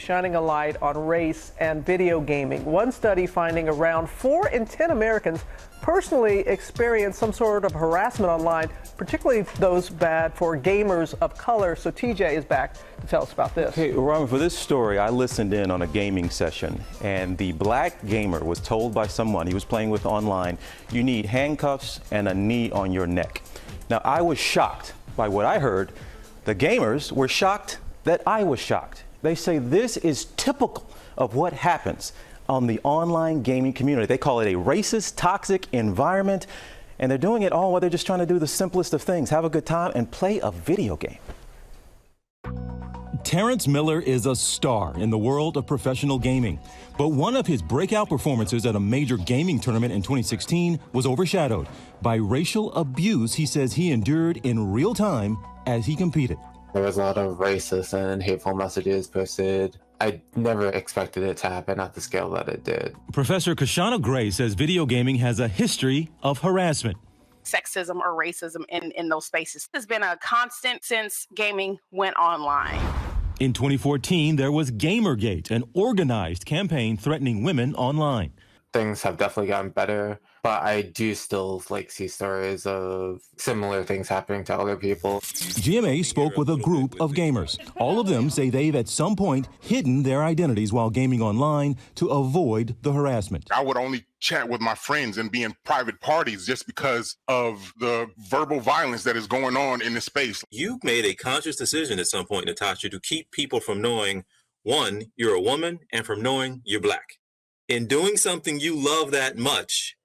Shining a light on race and video gaming. One study finding around 4 in 10 Americans personally experience some sort of harassment online, particularly those bad for gamers of color. So TJ is back to tell us about this. Hey, Robin, for this story, I listened in on a gaming session, and the black gamer was told by someone he was playing with online, you need handcuffs and a knee on your neck. Now, I was shocked by what I heard. The gamers were shocked that I was shocked. They say this is typical of what happens on the online gaming community. They call it a racist, toxic environment, and they're doing it all while they're just trying to do the simplest of things, have a good time and play a video game. Terrence Miller is a star in the world of professional gaming, but one of his breakout performances at a major gaming tournament in 2016 was overshadowed by racial abuse he says he endured in real time as he competed. There was a lot of racist and hateful messages posted. I never expected it to happen at the scale that it did. Professor Kashana Gray says video gaming has a history of harassment. Sexism or racism in those spaces has been a constant since gaming went online. In 2014, there was Gamergate, an organized campaign threatening women online. Things have definitely gotten better, but I do still see stories of similar things happening to other people. GMA spoke with a group of gamers. All of them say they've at some point hidden their identities while gaming online to avoid the harassment. I would only chat with my friends and be in private parties just because of the verbal violence that is going on in the space. You made a conscious decision at some point, Natasha, to keep people from knowing, one, you're a woman, and from knowing you're black. In doing something you love that much,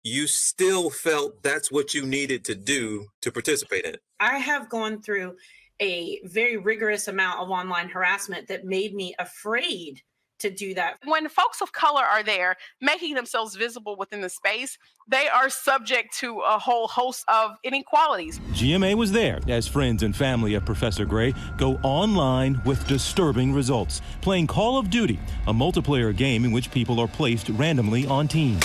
you still felt that's what you needed to do to participate in it. I have gone through a very rigorous amount of online harassment that made me afraid to do that. When folks of color are there making themselves visible within the space, they are subject to a whole host of inequalities. GMA was there as friends and family of Professor Gray go online with disturbing results, playing Call of Duty, a multiplayer game in which people are placed randomly on teams.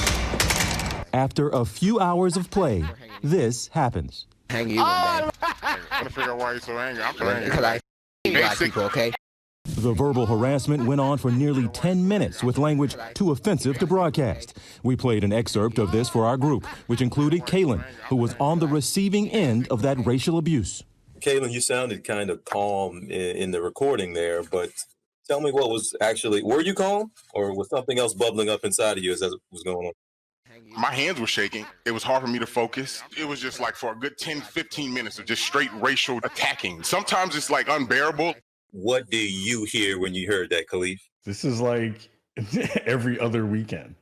After a few hours of play, this happens. Hang you one day. I'm trying to figure out why you're so angry. I'm playing. Because I black people, okay? The verbal harassment went on for nearly 10 minutes with language too offensive to broadcast. We played an excerpt of this for our group, which included Kaylin, who was on the receiving end of that racial abuse. Kaylin, you sounded kind of calm in the recording there, but tell me what was actually, were you calm or was something else bubbling up inside of you as that was going on? My hands were shaking. It was hard for me to focus. It was just for a good 10, 15 minutes of just straight racial attacking. Sometimes it's unbearable. What do you hear when you heard that, Khalif? This is like every other weekend,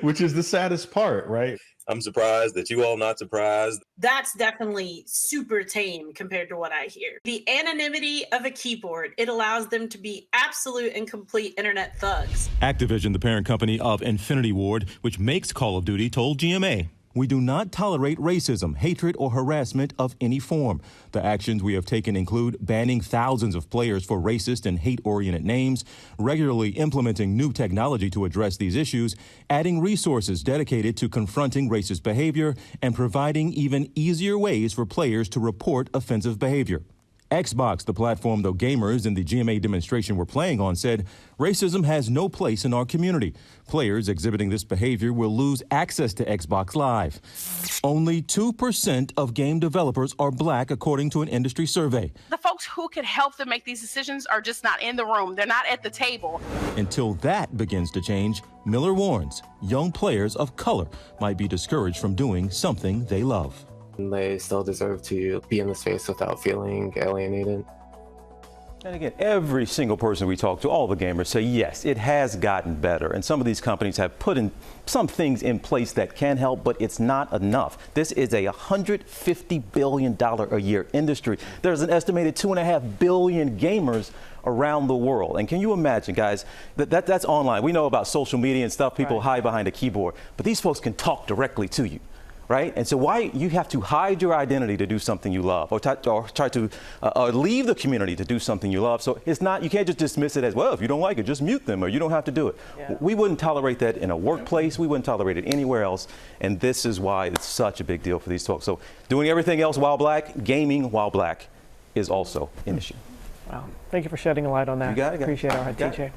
which is the saddest part, right? I'm surprised that you all not surprised. That's definitely super tame compared to what I hear. The anonymity of a keyboard, it allows them to be absolute and complete internet thugs. Activision, the parent company of Infinity Ward, which makes Call of Duty, told GMA, "We do not tolerate racism, hatred, or harassment of any form. The actions we have taken include banning thousands of players for racist and hate-oriented names, regularly implementing new technology to address these issues, adding resources dedicated to confronting racist behavior, and providing even easier ways for players to report offensive behavior." Xbox, the platform the gamers in the GMA demonstration were playing on, said, "Racism has no place in our community. Players exhibiting this behavior will lose access to Xbox Live." Only 2% of game developers are black, according to an industry survey. The folks who could help them make these decisions are just not in the room. They're not at the table. Until that begins to change, Miller warns young players of color might be discouraged from doing something they love. They still deserve to be in the space without feeling alienated. And again, every single person we talk to, all the gamers say, yes, it has gotten better. And some of these companies have put in some things in place that can help, but it's not enough. This is a $150 billion a year industry. There's an estimated 2.5 billion gamers around the world. And can you imagine, guys, that's online. We know about social media and stuff. People hide behind a keyboard, but these folks can talk directly to you. Right? And so why you have to hide your identity to do something you love, or try to leave the community to do something you love. So it's not, you can't just dismiss it as, well, if you don't like it, just mute them, or you don't have to do it. Yeah. We wouldn't tolerate that in a workplace. We wouldn't tolerate it anywhere else. And this is why it's such a big deal for these folks. So doing everything else while black, gaming while black is also an issue. Wow. Thank you for shedding a light on that. You got it, guys. Appreciate it. All right, Got TJ. it.